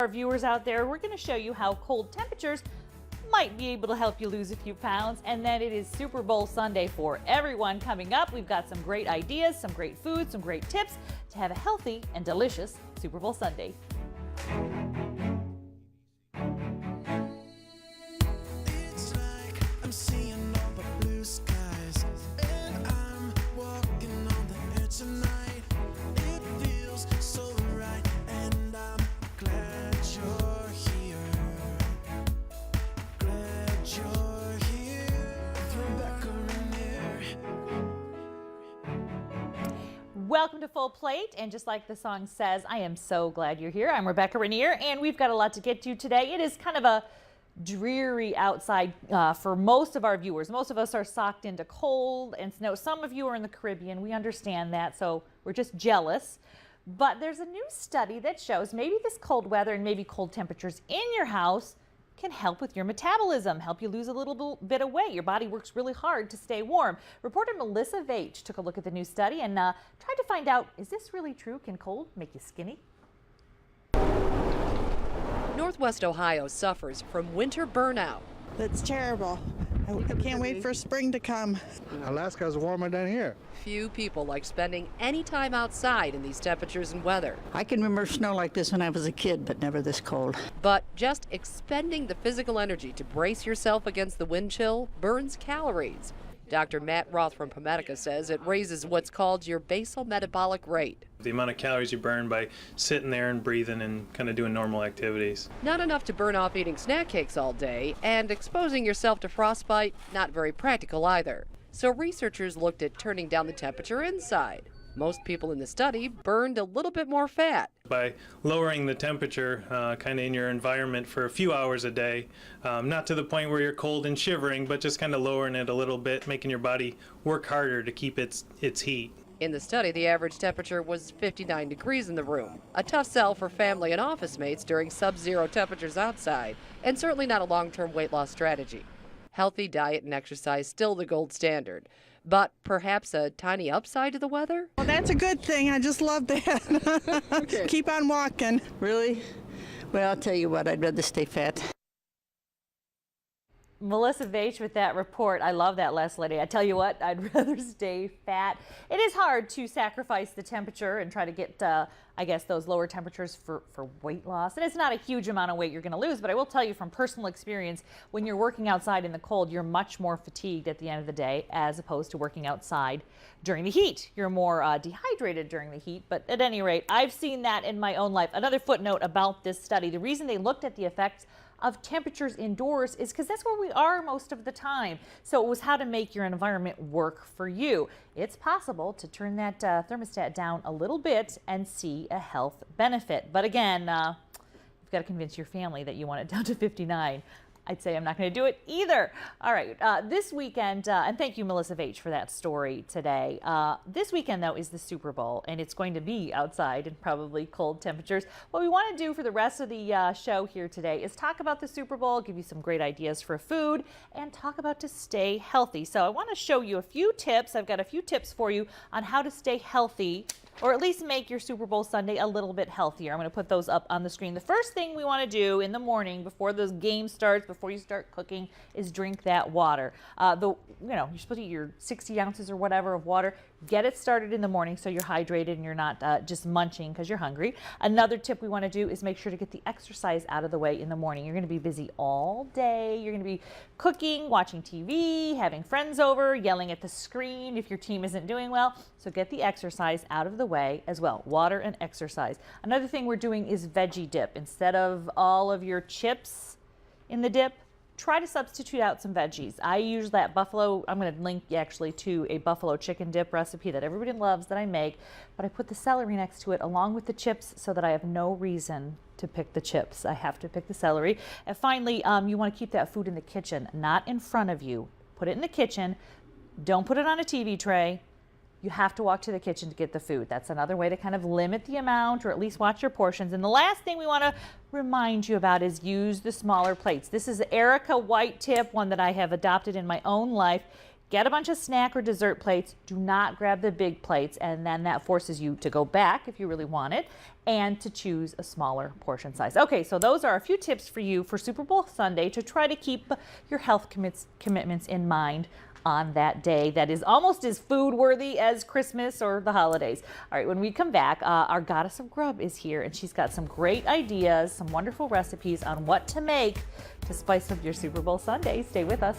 Our viewers out there, we're going to show you how cold temperatures might be able to help you lose a few pounds. And then it is Super Bowl Sunday for everyone coming up. We've got some great ideas, some great food, some great tips to have a healthy and delicious Super Bowl Sunday. It's like I'm seeing all the blue skies, and I'm walking on the edge tonight. It feels so right, and I'm glad you're here. Glad you're here. Rebecca Rainier. Welcome to Full Plate, and just like the song says, I am so glad you're here. I'm Rebecca Rainier, and we've got a lot to get to today. It is kind of a dreary outside for most of our viewers. Most of us are socked into cold and snow. Some of you are in the Caribbean. We understand that, so we're just jealous. But there's a new study that shows maybe this cold weather and maybe cold temperatures in your house can help with your metabolism, help you lose a little bit of weight. Your body works really hard to stay warm. Reporter Melissa Veitch took a look at the new study and tried to find out, is this really true? Can cold make you skinny? Northwest Ohio suffers from winter burnout. That's terrible. I can't wait for spring to come. Alaska is warmer than here. Few people like spending any time outside in these temperatures and weather. I can remember snow like this when I was a kid, but never this cold. But just expending the physical energy to brace yourself against the wind chill burns calories. Dr. Matt Roth from Pomedica says it raises what's called your basal metabolic rate. The amount of calories you burn by sitting there and breathing and kind of doing normal activities. Not enough to burn off eating snack cakes all day, and exposing yourself to frostbite, not very practical either. So researchers looked at turning down the temperature inside. Most people in the study burned a little bit more fat. By lowering the temperature kind of in your environment for a few hours a day, not to the point where you're cold and shivering, but just kind of lowering it a little bit, making your body work harder to keep its heat. In the study, the average temperature was 59 degrees in the room. A tough sell for family and office mates during sub-zero temperatures outside, and certainly not a long-term weight loss strategy. Healthy diet and exercise still the gold standard. But perhaps a tiny upside to the weather? Well, that's a good thing. I just love that. Okay. Keep on walking. Really? Well, I'll tell you what, I'd rather stay fat. Melissa Veitch with that report. I love that last lady. I tell you what, I'd rather stay fat. It is hard to sacrifice the temperature and try to get, I guess, those lower temperatures for weight loss. And it's not a huge amount of weight you're going to lose, but I will tell you from personal experience, when you're working outside in the cold, you're much more fatigued at the end of the day as opposed to working outside during the heat. You're more dehydrated during the heat, but at any rate, I've seen that in my own life. Another footnote about this study, the reason they looked at the effects of temperatures indoors is because that's where we are most of the time. So it was how to make your environment work for you. It's possible to turn that thermostat down a little bit and see a health benefit. But again, you've got to convince your family that you want it down to 59. I'd say I'm not going to do it either. All right, this weekend, and thank you, Melissa Veitch, for that story today. This weekend, though, is the Super Bowl, and it's going to be outside in probably cold temperatures. What we want to do for the rest of the show here today is talk about the Super Bowl, give you some great ideas for food, and talk about to stay healthy. So I want to show you a few tips. I've got a few tips for you on how to stay healthy, or at least make your Super Bowl Sunday a little bit healthier. I'm going to put those up on the screen. The first thing we want to do in the morning before the game starts, before you start cooking, is drink that water. You're supposed to eat your 60 ounces or whatever of water. Get it started in the morning so you're hydrated and you're not just munching because you're hungry. Another tip we want to do is make sure to get the exercise out of the way in the morning. You're going to be busy all day. You're going to be cooking, watching TV, having friends over, yelling at the screen if your team isn't doing well. So get the exercise out of the way as well. Water and exercise. Another thing we're doing is veggie dip. Instead of all of your chips in the dip, try to substitute out some veggies. I use that buffalo, I'm going to link actually to a buffalo chicken dip recipe that everybody loves that I make, but I put the celery next to it along with the chips so that I have no reason to pick the chips. I have to pick the celery. And finally, you want to keep that food in the kitchen, not in front of you. Put it in the kitchen. Don't put it on a TV tray. You have to walk to the kitchen to get the food. That's another way to kind of limit the amount, or at least watch your portions. And the last thing we want to remind you about is use the smaller plates. This is Erica White tip, one that I have adopted in my own life. get a bunch of snack or dessert plates. Do not grab the big plates, and then that forces you to go back if you really want it and to choose a smaller portion size. Okay, so those are a few tips for you for Super Bowl Sunday to try to keep your health commitments in mind on that day that is almost as food worthy as Christmas or the holidays. All right, when we come back, our Goddess of Grub is here, and she's got some great ideas, some wonderful recipes on what to make to spice up your Super Bowl Sunday. Stay with us.